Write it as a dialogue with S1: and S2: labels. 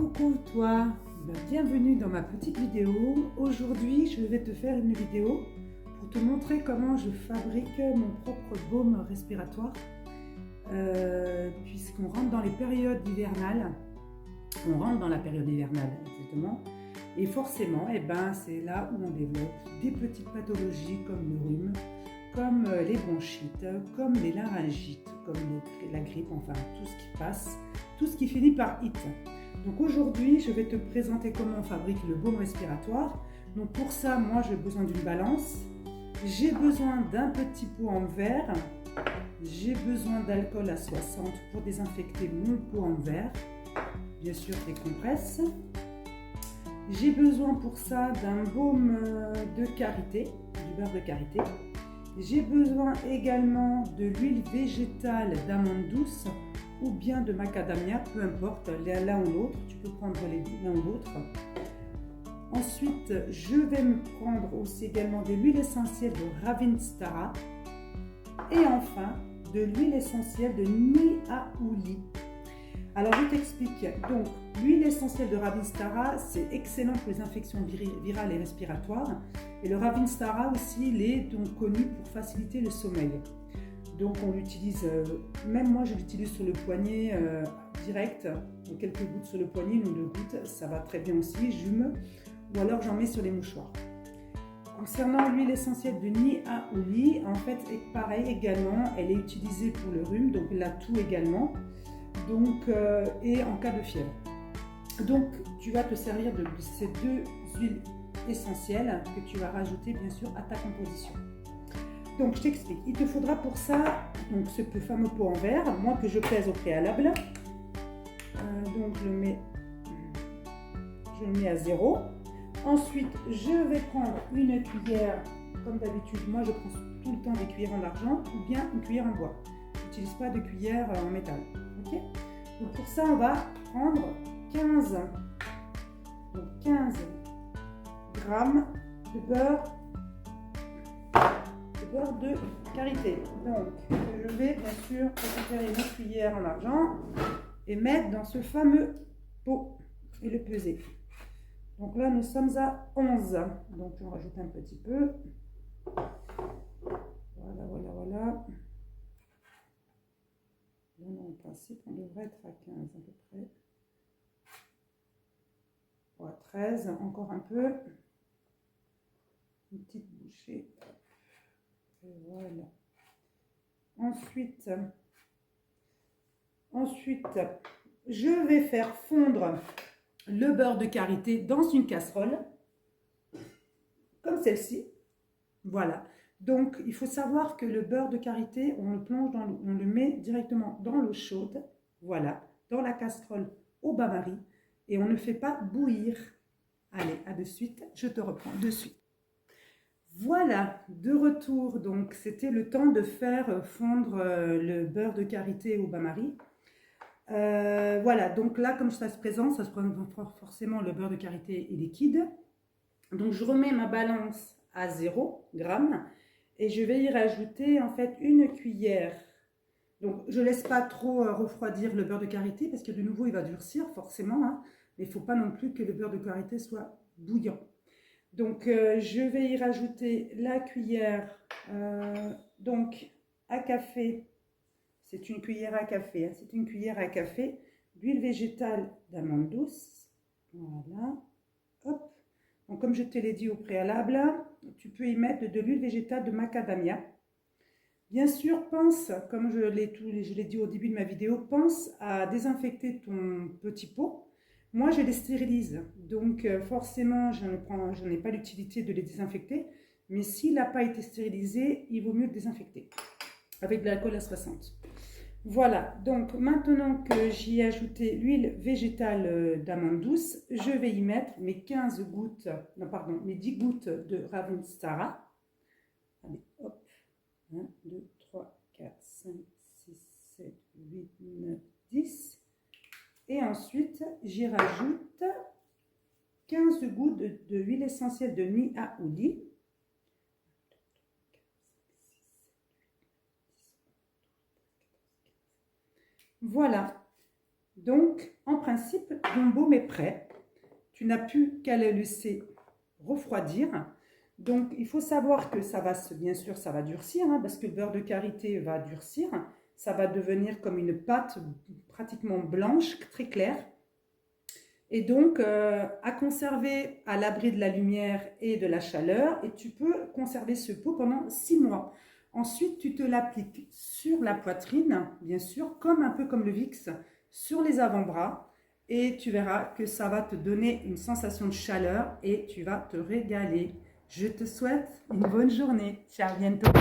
S1: Coucou toi, bienvenue dans ma petite vidéo. Aujourd'hui je vais te faire une vidéo pour te montrer comment je fabrique mon propre baume respiratoire puisqu'on rentre dans les périodes hivernales. On rentre dans la période hivernale exactement et forcément c'est là où on développe des petites pathologies comme le rhume, comme les bronchites, comme les laryngites, comme la grippe, enfin tout ce qui passe, tout ce qui finit par it. Donc aujourd'hui, je vais te présenter comment on fabrique le baume respiratoire. Donc pour ça, moi j'ai besoin d'une balance, j'ai besoin d'un petit pot en verre, j'ai besoin d'alcool à 60 pour désinfecter mon pot en verre, bien sûr des compresses. J'ai besoin pour ça d'un baume de karité, du beurre de karité. J'ai besoin également de l'huile végétale d'amande douce ou bien de macadamia, peu importe, l'un ou l'autre, tu peux prendre l'un ou l'autre. Ensuite, je vais me prendre aussi également de l'huile essentielle de Ravintsara et enfin de l'huile essentielle de Niaouli. Alors je t'explique, donc l'huile essentielle de Ravintsara, c'est excellent pour les infections virales et respiratoires, et le Ravintsara aussi, il est donc connu pour faciliter le sommeil. Donc on l'utilise, même moi je l'utilise sur le poignet direct, donc quelques gouttes sur le poignet, une ou deux gouttes, ça va très bien aussi, j'hume, ou alors j'en mets sur les mouchoirs. Concernant l'huile essentielle de Niaouli, en fait c'est pareil également, elle est utilisée pour le rhume, donc la toux également, donc, et en cas de fièvre. Donc tu vas te servir de ces deux huiles essentielles que tu vas rajouter bien sûr à ta composition. Donc je t'explique, il te faudra pour ça donc ce fameux pot en verre, moi que je pèse au préalable. Donc je le mets à 0. Ensuite je vais prendre une cuillère, comme d'habitude, moi je prends tout le temps des cuillères en argent ou bien une cuillère en bois. Je n'utilise pas de cuillère en métal. Okay, donc pour ça on va prendre 15 grammes de beurre de karité. Donc, je vais bien sûr récupérer une cuillère en argent et mettre dans ce fameux pot et le peser. Donc là, nous sommes à 11. Donc, on rajoute un petit peu. Voilà. Là, en principe, on devrait être à 15 à peu près. Voilà, 13, encore un peu. Une petite bouchée. Et voilà. Ensuite, je vais faire fondre le beurre de karité dans une casserole, comme celle-ci. Voilà. Donc, il faut savoir que le beurre de karité, on le plonge dans l'eau, on le met directement dans l'eau chaude, voilà, dans la casserole au bain-marie, et on ne fait pas bouillir. Allez, à de suite, je te reprends de suite. Voilà, de retour, donc c'était le temps de faire fondre le beurre de karité au bain-marie. Voilà, donc là comme ça se présente forcément le beurre de karité est liquide. Donc je remets ma balance à 0 g et je vais y rajouter en fait une cuillère. Donc je ne laisse pas trop refroidir le beurre de karité parce que de nouveau il va durcir forcément, hein, mais il ne faut pas non plus que le beurre de karité soit bouillant. Donc, je vais y rajouter la cuillère donc à café. C'est une cuillère à café. Hein, c'est une cuillère à café d'huile végétale d'amande douce. Voilà. Hop. Donc, comme je te l'ai dit au préalable, tu peux y mettre de l'huile végétale de macadamia. Bien sûr, pense, comme je l'ai dit au début de ma vidéo, pense à désinfecter ton petit pot. Moi, je les stérilise, donc forcément, je n'ai pas l'utilité de les désinfecter, mais s'il n'a pas été stérilisé, il vaut mieux le désinfecter avec de l'alcool à 60. Voilà, donc maintenant que j'y ai ajouté l'huile végétale d'amande douce, je vais y mettre mes 10 gouttes de Ravintsara. Allez, hop, 1, 2, 3, 4, 5, 6, 7, 8, 9, 10. Et ensuite, j'y rajoute 15 gouttes de l'huile essentielle de Niaouli. Voilà. Donc, en principe, ton baume est prêt. Tu n'as plus qu'à le laisser refroidir. Donc, il faut savoir que ça va, bien sûr, ça va durcir, hein, parce que le beurre de karité va durcir. Ça va devenir comme une pâte pratiquement blanche, très claire. Et donc, à conserver à l'abri de la lumière et de la chaleur. Et tu peux conserver ce pot pendant 6 mois. Ensuite, tu te l'appliques sur la poitrine, bien sûr, comme un peu comme le Vicks, sur les avant-bras. Et tu verras que ça va te donner une sensation de chaleur et tu vas te régaler. Je te souhaite une bonne journée. Ciao, à bientôt.